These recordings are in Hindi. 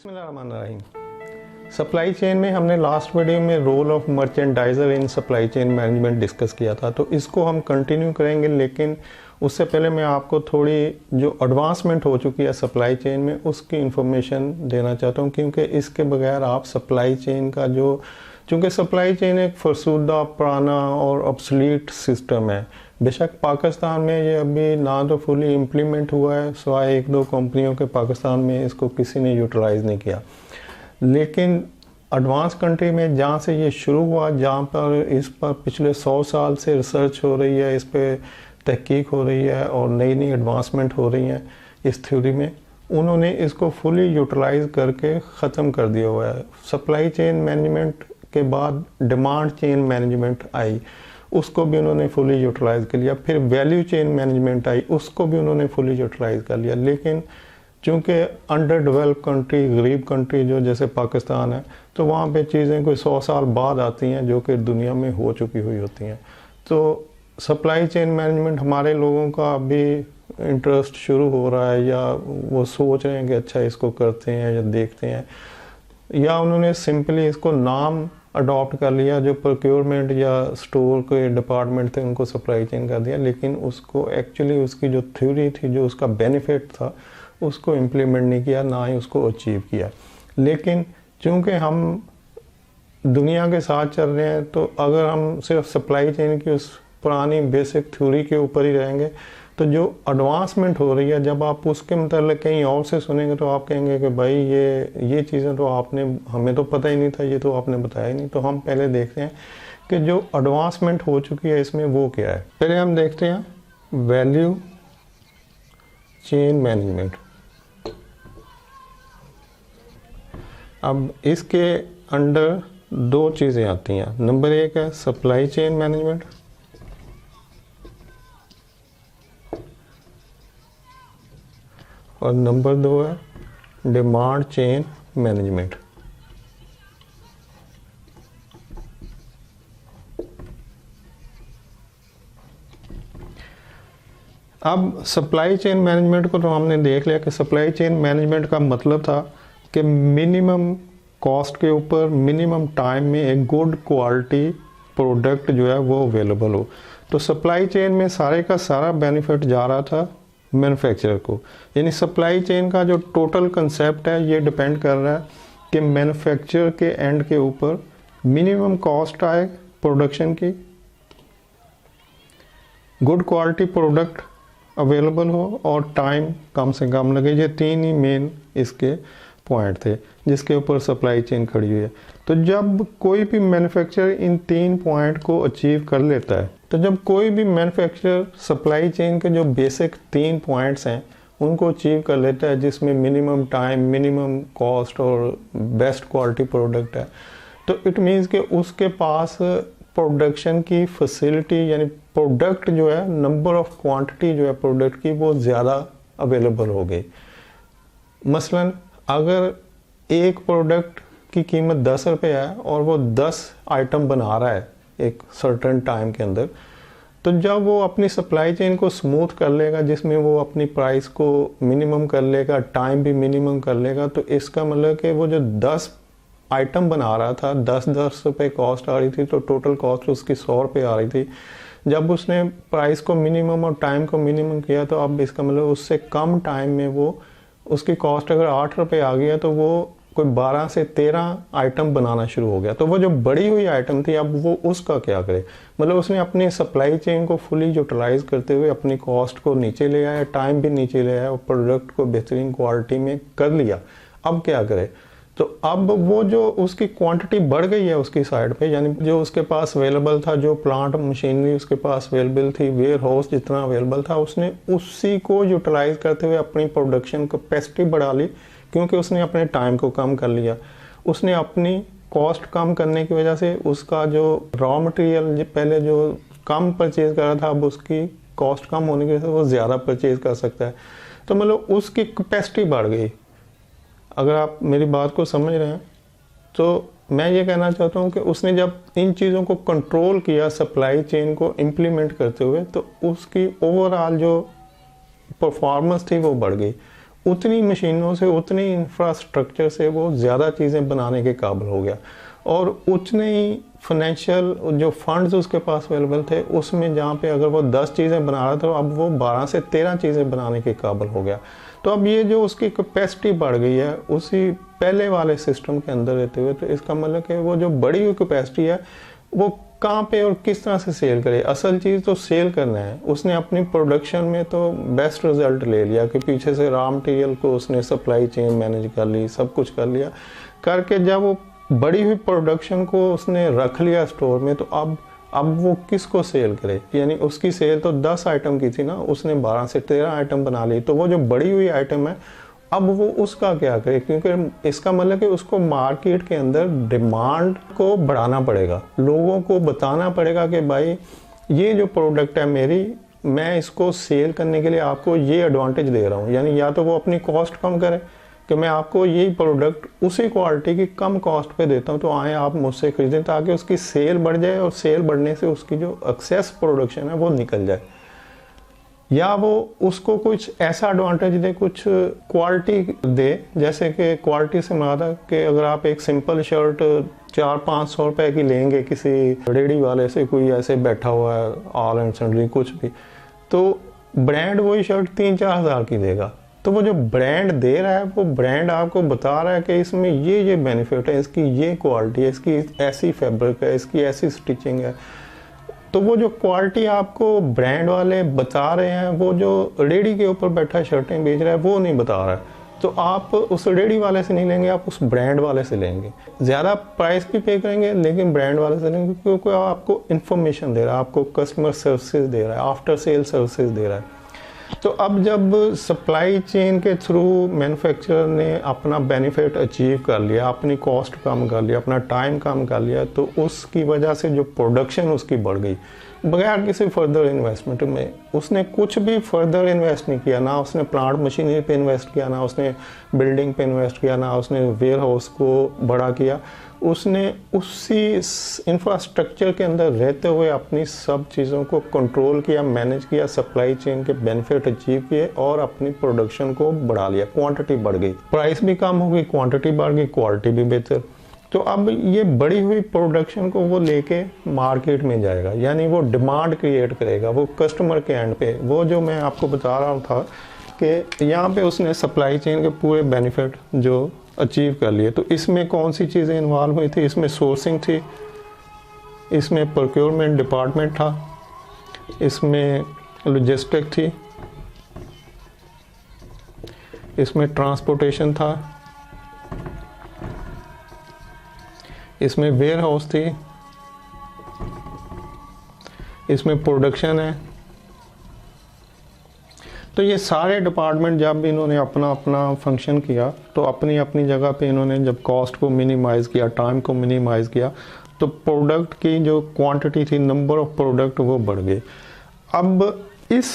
बिस्मिल्लाहिर्रहमानिर्रहीम। सप्लाई चेन में हमने लास्ट वीडियो में role of merchandiser in supply chain management discuss किया था, तो इसको हम कंटिन्यू करेंगे। लेकिन उससे पहले मैं आपको थोड़ी जो एडवांसमेंट हो चुकी है सप्लाई चेन में उसकी इंफॉर्मेशन देना चाहता हूँ, क्योंकि इसके बगैर आप सप्लाई चेन का चूँकि सप्लाई चेन एक फरसूदा पुराना और ऑब्सोलीट सिस्टम है। बेशक पाकिस्तान में ये अभी ना तो फुली इम्प्लीमेंट हुआ है, सिवाय एक दो कंपनियों के पाकिस्तान में इसको किसी ने यूटिलाइज़ नहीं किया। लेकिन एडवांस कंट्री में जहाँ से ये शुरू हुआ, जहाँ पर इस पर पिछले 100 साल से रिसर्च हो रही है, इस पर तहकीक हो रही है और नई नई एडवांसमेंट हो रही हैं इस थ्योरी में, उन्होंने इसको फुली यूटिलाइज़ करके ख़त्म कर दिया हुआ है। सप्लाई चेन मैनेजमेंट के बाद डिमांड चेन मैनेजमेंट आई, उसको भी उन्होंने फुली यूटिलाइज़ कर लिया। फिर वैल्यू चेन मैनेजमेंट आई, उसको भी उन्होंने फुली यूटिलाइज़ कर लिया। लेकिन चूँकि अंडर डेवलप कंट्री, गरीब कंट्री जो जैसे पाकिस्तान है, तो वहाँ पे चीज़ें कोई 100 साल बाद आती हैं जो कि दुनिया में हो चुकी हुई होती हैं। तो सप्लाई चेन मैनेजमेंट हमारे लोगों का अभी इंटरेस्ट शुरू हो रहा है, या वो सोच रहे हैं कि अच्छा इसको करते हैं या देखते हैं, या उन्होंने सिंपली इसको नाम अडॉप्ट कर लिया, जो प्रोक्योरमेंट या स्टोर के डिपार्टमेंट थे उनको सप्लाई चेन कर दिया। लेकिन उसको एक्चुअली उसकी जो थ्योरी थी, जो उसका बेनिफिट था, उसको इम्प्लीमेंट नहीं किया, ना ही उसको अचीव किया। लेकिन चूँकि हम दुनिया के साथ चल रहे हैं, तो अगर हम सिर्फ सप्लाई चेन की उस पुरानी बेसिक थ्योरी के ऊपर ही रहेंगे, तो जो एडवांसमेंट हो रही है, जब आप उसके मतलब कहीं और से सुनेंगे तो आप कहेंगे कि भाई ये चीज़ें तो हमें तो पता ही नहीं था, ये तो आपने बताया ही नहीं। तो हम पहले देखते हैं कि जो एडवांसमेंट हो चुकी है इसमें वो क्या है। पहले हम देखते हैं वैल्यू चेन मैनेजमेंट। अब इसके अंडर दो चीज़ें आती हैं। नंबर एक है सप्लाई चेन मैनेजमेंट, और नंबर दो है डिमांड चेन मैनेजमेंट। अब सप्लाई चेन मैनेजमेंट को तो हमने देख लिया कि सप्लाई चेन मैनेजमेंट का मतलब था कि मिनिमम कॉस्ट के ऊपर मिनिमम टाइम में एक गुड क्वालिटी प्रोडक्ट जो है वो अवेलेबल हो। तो सप्लाई चेन में सारे का सारा बेनिफिट जा रहा था मैन्युफैक्चरर को। यानी सप्लाई चेन का जो टोटल कंसेप्ट है ये डिपेंड कर रहा है कि मैन्युफैक्चरर के एंड के ऊपर मिनिमम कॉस्ट आए प्रोडक्शन की, गुड क्वालिटी प्रोडक्ट अवेलेबल हो और टाइम कम से कम लगे। ये तीन ही मेन इसके पॉइंट थे जिसके ऊपर सप्लाई चेन खड़ी हुई है। तो जब कोई भी मैन्युफैक्चरर इन तीन पॉइंट को अचीव कर लेता है, तो जब कोई भी मैन्युफैक्चरर सप्लाई चेन के जो बेसिक तीन पॉइंट्स हैं उनको अचीव कर लेता है, जिसमें मिनिमम टाइम, मिनिमम कॉस्ट और बेस्ट क्वालिटी प्रोडक्ट है, तो इट मीन्स कि उसके पास प्रोडक्शन की फैसिलिटी, यानी प्रोडक्ट जो है, नंबर ऑफ क्वांटिटी जो है प्रोडक्ट की, वो ज़्यादा अवेलेबल हो गई। मसलन अगर एक प्रोडक्ट की कीमत 10 रुपये है और वो 10 आइटम बना रहा है एक सर्टेन टाइम के अंदर, तो जब वो अपनी सप्लाई चेन को स्मूथ कर लेगा, जिसमें वो अपनी प्राइस को मिनिमम कर लेगा, टाइम भी मिनिमम कर लेगा, तो इसका मतलब कि वो जो 10 आइटम बना रहा था, 10 रुपये कॉस्ट आ रही थी, तो टोटल कॉस्ट उसकी 100 रुपये आ रही थी। जब उसने प्राइस को मिनिमम और टाइम को मिनिमम किया, तो अब इसका मतलब उससे कम टाइम में वो उसकी कॉस्ट अगर 8 रुपये आ गया, तो वो कोई 12 से 13 आइटम बनाना शुरू हो गया। तो वो जो बड़ी हुई आइटम थी, अब वो उसका क्या करे। मतलब उसने अपनी सप्लाई चेन को फुली यूटिलाइज करते हुए अपनी कॉस्ट को नीचे ले आया, टाइम भी नीचे ले आया और प्रोडक्ट को बेहतरीन क्वालिटी में कर लिया। अब क्या करे, तो अब वो जो उसकी क्वांटिटी बढ़ गई है उसकी साइड पे, यानी जो उसके पास अवेलेबल था, जो प्लांट मशीनरी उसके पास अवेलेबल थी, वेयर हाउस जितना अवेलेबल था, उसने उसी को यूटिलाइज करते हुए अपनी प्रोडक्शन कैपेसिटी बढ़ा ली, क्योंकि उसने अपने टाइम को कम कर लिया। उसने अपनी कॉस्ट कम करने की वजह से उसका जो रॉ मटेरियल पहले जो कम परचेज कर रहा था, अब उसकी कॉस्ट कम होने की वजह से वो ज़्यादा परचेज कर सकता है। तो मतलब उसकी कैपेसिटी बढ़ गई। अगर आप मेरी बात को समझ रहे हैं, तो मैं ये कहना चाहता हूँ कि उसने जब इन चीज़ों को कंट्रोल किया सप्लाई चेन को इम्प्लीमेंट करते हुए, तो उसकी ओवरऑल जो परफॉर्मेंस थी वो बढ़ गई। उतनी मशीनों से, उतनी इंफ्रास्ट्रक्चर से वो ज़्यादा चीज़ें बनाने के काबिल हो गया, और उतने ही फाइनेंशियल जो फंड्स उसके पास अवेलेबल थे, उसमें जहाँ पे अगर वो 10 चीज़ें बना रहा था, अब वो 12 से 13 चीज़ें बनाने के काबिल हो गया। तो अब ये जो उसकी कैपेसिटी बढ़ गई है उसी पहले वाले सिस्टम के अंदर रहते हुए, तो इसका मतलब कि वो जो बढ़ी हुई कैपेसिटी है वो कहाँ पे और किस तरह से सेल करे। असल चीज़ तो सेल करना है। उसने अपनी प्रोडक्शन में तो बेस्ट रिजल्ट ले लिया कि पीछे से रॉ मटेरियल को उसने सप्लाई चेन मैनेज कर ली, सब कुछ कर लिया, करके जब वो बड़ी हुई प्रोडक्शन को उसने रख लिया स्टोर में, तो अब वो किसको सेल करे। यानी उसकी सेल तो 10 आइटम की थी ना, उसने 12 से 13 आइटम बना ली, तो वो जो बड़ी हुई आइटम है अब वो उसका क्या करे, क्योंकि इसका मतलब कि उसको मार्केट के अंदर डिमांड को बढ़ाना पड़ेगा, लोगों को बताना पड़ेगा कि भाई ये जो प्रोडक्ट है मेरी, मैं इसको सेल करने के लिए आपको ये एडवांटेज दे रहा हूँ। यानी या तो वो अपनी कॉस्ट कम करे कि मैं आपको यही प्रोडक्ट उसी क्वालिटी की कम कॉस्ट पे देता हूँ, तो आए आप मुझसे खरीदें, ताकि उसकी सेल बढ़ जाए और सेल बढ़ने से उसकी जो एक्सेस प्रोडक्शन है वो निकल जाए। या वो उसको कुछ ऐसा एडवांटेज दे, कुछ क्वालिटी दे, जैसे कि क्वालिटी से मराद है कि अगर आप एक सिंपल शर्ट 400-500 रुपए की लेंगे किसी रेडी वाले से, कोई ऐसे बैठा हुआ है ऑल एंड सन्ड्री कुछ भी, तो ब्रांड वही शर्ट 3-4 हज़ार की देगा। तो वो जो ब्रांड दे रहा है, वो ब्रांड आपको बता रहा है कि इसमें ये बेनिफिट है, इसकी ये क्वालिटी है, इसकी ऐसी फैब्रिक है, इसकी ऐसी स्टिचिंग है। तो वो जो क्वालिटी आपको ब्रांड वाले बता रहे हैं, वो जो रेडी के ऊपर बैठा शर्टें बेच रहा है वो नहीं बता रहा है, तो आप उस रेडी वाले से नहीं लेंगे, आप उस ब्रांड वाले से लेंगे। ज़्यादा प्राइस भी पे करेंगे लेकिन ब्रांड वाले से लेंगे, क्योंकि आपको इन्फॉर्मेशन दे रहा है, आपको कस्टमर सर्विसेज दे रहा है, आफ्टर सेल सर्विसेज दे रहा है। तो अब जब सप्लाई चेन के थ्रू मैन्युफैक्चरर ने अपना बेनिफिट अचीव कर लिया, अपनी कॉस्ट कम कर लिया, अपना टाइम कम कर लिया, तो उसकी वजह से जो प्रोडक्शन उसकी बढ़ गई बगैर किसी फर्दर इन्वेस्टमेंट में। उसने कुछ भी फर्दर इन्वेस्ट नहीं किया, ना उसने प्लांट मशीनरी पे इन्वेस्ट किया, ना उसने बिल्डिंग पे इन्वेस्ट किया, ना उसने वेयर हाउस को बड़ा किया। उसने उसी इंफ्रास्ट्रक्चर के अंदर रहते हुए अपनी सब चीज़ों को कंट्रोल किया, मैनेज किया, सप्लाई चेन के बेनिफिट अचीव किए और अपनी प्रोडक्शन को बढ़ा लिया। क्वांटिटी बढ़ गई, प्राइस भी कम हो गई, क्वांटिटी बढ़ गई, क्वालिटी भी बेहतर। तो अब ये बढ़ी हुई प्रोडक्शन को वो लेके मार्केट में जाएगा, यानी वो डिमांड क्रिएट करेगा, वो कस्टमर के एंड पे। वो जो मैं आपको बता रहा था कि यहाँ पे उसने सप्लाई चेन के पूरे बेनिफिट जो अचीव कर लिए। तो इसमें कौन सी चीज़ें इन्वॉल्व हुई थी? इसमें सोर्सिंग थी, इसमें प्रोक्योरमेंट डिपार्टमेंट था, इसमें लॉजिस्टिक थी, इसमें ट्रांसपोर्टेशन था, इसमें वेयर हाउस थी, इसमें प्रोडक्शन है। तो ये सारे डिपार्टमेंट जब इन्होंने अपना अपना फंक्शन किया, तो अपनी अपनी जगह पे इन्होंने जब कॉस्ट को मिनिमाइज़ किया, टाइम को मिनिमाइज़ किया, तो प्रोडक्ट की जो क्वांटिटी थी, नंबर ऑफ प्रोडक्ट वो बढ़ गए। अब इस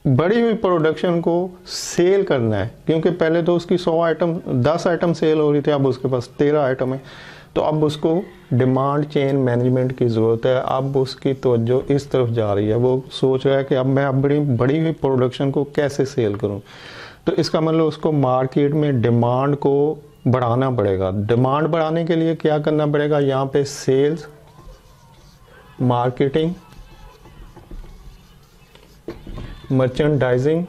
बढ़ी हुई प्रोडक्शन को सेल करना है, क्योंकि पहले तो उसकी 10 आइटम सेल हो रही थी, अब उसके पास 13 आइटम है। तो अब उसको डिमांड चेन मैनेजमेंट की ज़रूरत है। अब उसकी तवज्जो इस तरफ जा रही है, वो सोच रहा है कि अब मैं बड़ी हुई प्रोडक्शन को कैसे सेल करूं। तो इसका मतलब उसको मार्केट में डिमांड को बढ़ाना पड़ेगा। डिमांड बढ़ाने के लिए क्या करना पड़ेगा? यहाँ पे sales, marketing, merchandising,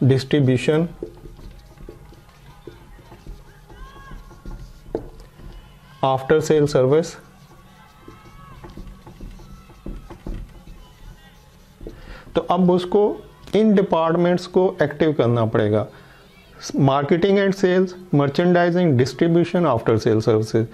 distribution, after sale service, तो अब उसको इन डिपार्टमेंट्स को एक्टिव करना पड़ेगा। Marketing and sales, merchandising, distribution, after sale services,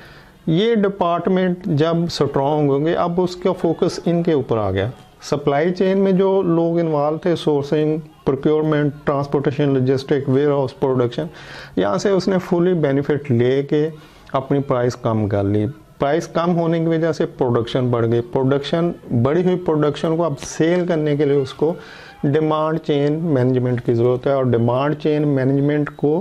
ये डिपार्टमेंट जब स्ट्रॉन्ग होंगे, अब उसका फोकस इनके ऊपर आ गया। सप्लाई चेन में जो लोग इन्वॉल्व थे, sourcing, procurement, transportation, logistic, warehouse, production, यहाँ से उसने फुली बेनिफिट लेके अपनी प्राइस कम कर ली। प्राइस कम होने की वजह से प्रोडक्शन बढ़ गई। प्रोडक्शन बढ़ी हुई प्रोडक्शन को अब सेल करने के लिए उसको डिमांड चेन मैनेजमेंट की ज़रूरत है, और डिमांड चेन मैनेजमेंट को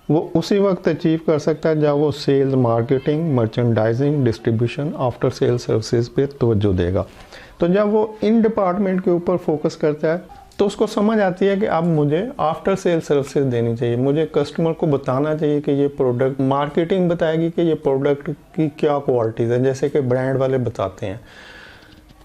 वो उसी वक्त अचीव कर सकता है जब वो sales, marketing, merchandising, distribution, after sale services पे तवज्जो देगा। तो जब वो इन डिपार्टमेंट के ऊपर फोकस करता है तो उसको समझ आती है कि अब मुझे आफ्टर सेल सर्विसेज देनी चाहिए, मुझे कस्टमर को बताना चाहिए कि ये प्रोडक्ट, मार्केटिंग बताएगी कि ये प्रोडक्ट की क्या क्वालिटीज़ है, जैसे कि ब्रांड वाले बताते हैं।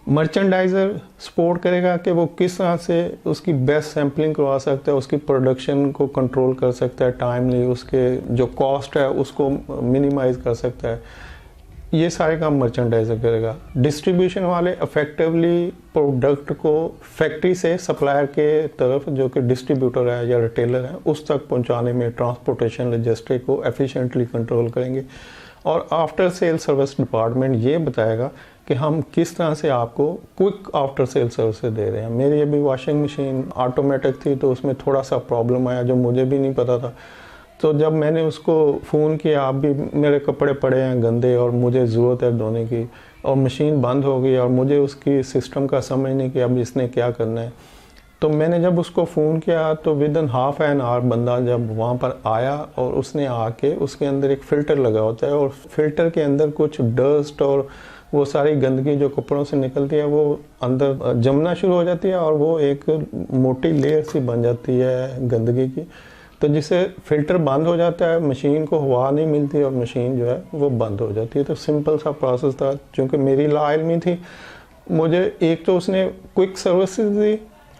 मर्चेंडाइज़र सपोर्ट करेगा कि वो किस तरह से उसकी बेस्ट सैम्पलिंग करवा सकता है, उसकी प्रोडक्शन को कंट्रोल कर सकता है टाइमली, उसके जो कॉस्ट है उसको मिनिमाइज कर सकता है। ये सारे काम मर्चेंडाइज़र करेगा। डिस्ट्रीब्यूशन वाले इफेक्टिवली प्रोडक्ट को फैक्ट्री से सप्लायर के तरफ, जो कि डिस्ट्रीब्यूटर है या रिटेलर है, उस तक पहुंचाने में ट्रांसपोर्टेशन लॉजिस्टिक को एफिशिएंटली कंट्रोल करेंगे। और आफ्टर सेल सर्विस डिपार्टमेंट ये बताएगा कि हम किस तरह से आपको क्विक आफ्टर सेल सर्विस दे रहे हैं। मेरी अभी वॉशिंग मशीन ऑटोमेटिक थी तो उसमें थोड़ा सा प्रॉब्लम आया जो मुझे भी नहीं पता था। तो जब मैंने उसको फ़ोन किया, आप भी मेरे कपड़े पड़े हैं गंदे और मुझे ज़रूरत है धोने की, और मशीन बंद हो गई और मुझे उसकी सिस्टम का समझ नहीं कि अब इसने क्या करना है। तो मैंने जब उसको फ़ोन किया तो विदिन हाफ एन आवर बंदा जब वहाँ पर आया और उसने आके, उसके अंदर एक फ़िल्टर लगा होता है और फिल्टर के अंदर कुछ डस्ट और वो सारी गंदगी जो कपड़ों से निकलती है वो अंदर जमना शुरू हो जाती है और वो एक मोटी लेयर सी बन जाती है गंदगी की। तो जिससे फ़िल्टर बंद हो जाता है, मशीन को हवा नहीं मिलती और मशीन जो है वो बंद हो जाती है। तो सिंपल सा प्रोसेस था। क्योंकि मेरी लाइल्मी थी, मुझे एक तो उसने क्विक सर्विसेज दी,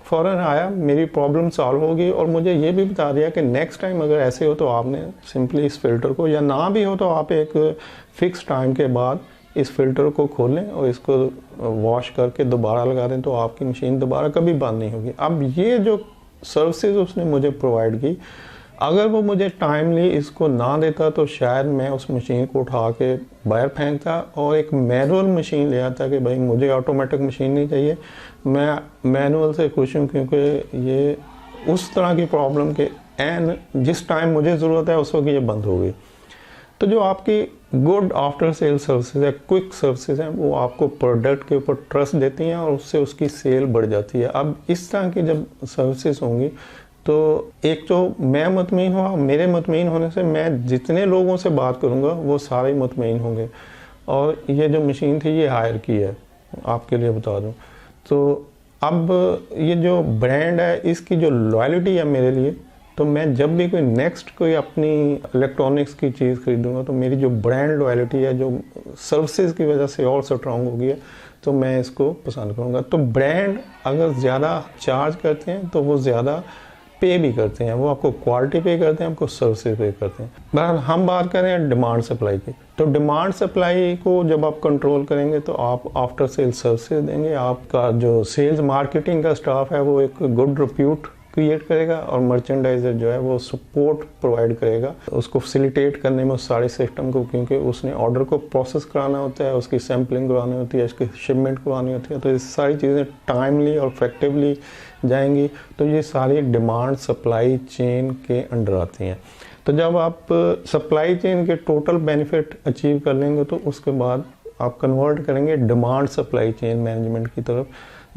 फ़ौरन आया, मेरी प्रॉब्लम सॉल्व हो गई, और मुझे ये भी बता दिया कि नेक्स्ट टाइम अगर ऐसे हो तो आपने सिंपली इस फ़िल्टर को, या ना भी हो तो आप एक फ़िक्स टाइम के बाद इस फ़िल्टर को खोलें और इसको वॉश करके दोबारा लगा दें, तो आपकी मशीन दोबारा कभी बंद नहीं होगी। अब ये जो सर्विसेज उसने मुझे प्रोवाइड की, अगर वो मुझे टाइमली इसको ना देता तो शायद मैं उस मशीन को उठा के बाहर फेंकता और एक मैनुअल मशीन ले आता कि भाई मुझे ऑटोमेटिक मशीन नहीं चाहिए, मैं मैनुअल से खुश हूँ, क्योंकि ये उस तरह की प्रॉब्लम के एन जिस टाइम मुझे ज़रूरत है उस वक्त ये बंद हो गई। तो जो आपकी गुड आफ्टर सेल सर्विसेज है, क्विक सर्विसेज हैं, वो आपको प्रोडक्ट के ऊपर ट्रस्ट देती हैं और उससे उसकी सेल बढ़ जाती है। अब इस तरह की जब सर्विसेज होंगी तो एक तो मैं मुतमईन हुआ, मेरे मुतमईन होने से मैं जितने लोगों से बात करूंगा वो सारे मुतमईन होंगे। और ये जो मशीन थी ये हायर की है, आपके लिए बता दूं। तो अब ये जो ब्रांड है इसकी जो लॉयल्टी है मेरे लिए, तो मैं जब भी कोई अपनी इलेक्ट्रॉनिक्स की चीज़ खरीदूंगा तो मेरी जो ब्रांड लॉयल्टी है, जो सर्विसेज की वजह से और स्ट्रॉन्ग होगी है, तो मैं इसको पसंद करूंगा। तो ब्रांड अगर ज़्यादा चार्ज करते हैं तो वो ज़्यादा पे भी करते हैं, वो आपको क्वालिटी पे करते हैं, आपको सर्विसेज पे करते हैं। बहरहाल हम बात करें डिमांड सप्लाई की, तो डिमांड सप्लाई को जब आप कंट्रोल करेंगे तो आप आफ्टर सेल सर्विसेज देंगे, आपका जो सेल्स मार्केटिंग का स्टाफ है वो एक गुड रिप्यूट क्रिएट करेगा, और मर्चेंडाइजर जो है वो सपोर्ट प्रोवाइड करेगा उसको फैसिलिटेट करने में उस सारे सिस्टम को, क्योंकि उसने ऑर्डर को प्रोसेस कराना होता है, उसकी सैम्पलिंग करवानी होती है, उसकी शिपमेंट करवानी होती है। तो ये सारी चीज़ें टाइमली और इफेक्टिवली जाएंगी। तो ये सारी डिमांड सप्लाई चेन के अंडर आती हैं। तो जब आप सप्लाई चेन के टोटल बेनिफिट अचीव कर लेंगे तो उसके बाद आप कन्वर्ट करेंगे डिमांड सप्लाई चेन मैनेजमेंट की तरफ,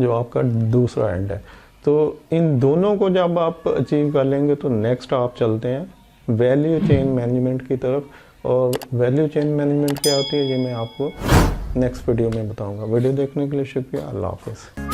जो आपका दूसरा एंड है। तो इन दोनों को जब आप अचीव कर लेंगे तो नेक्स्ट आप चलते हैं वैल्यू चेन मैनेजमेंट की तरफ। और वैल्यू चेन मैनेजमेंट क्या होती है ये मैं आपको नेक्स्ट वीडियो में बताऊंगा। वीडियो देखने के लिए शुक्रिया। अल्लाह हाफिज़।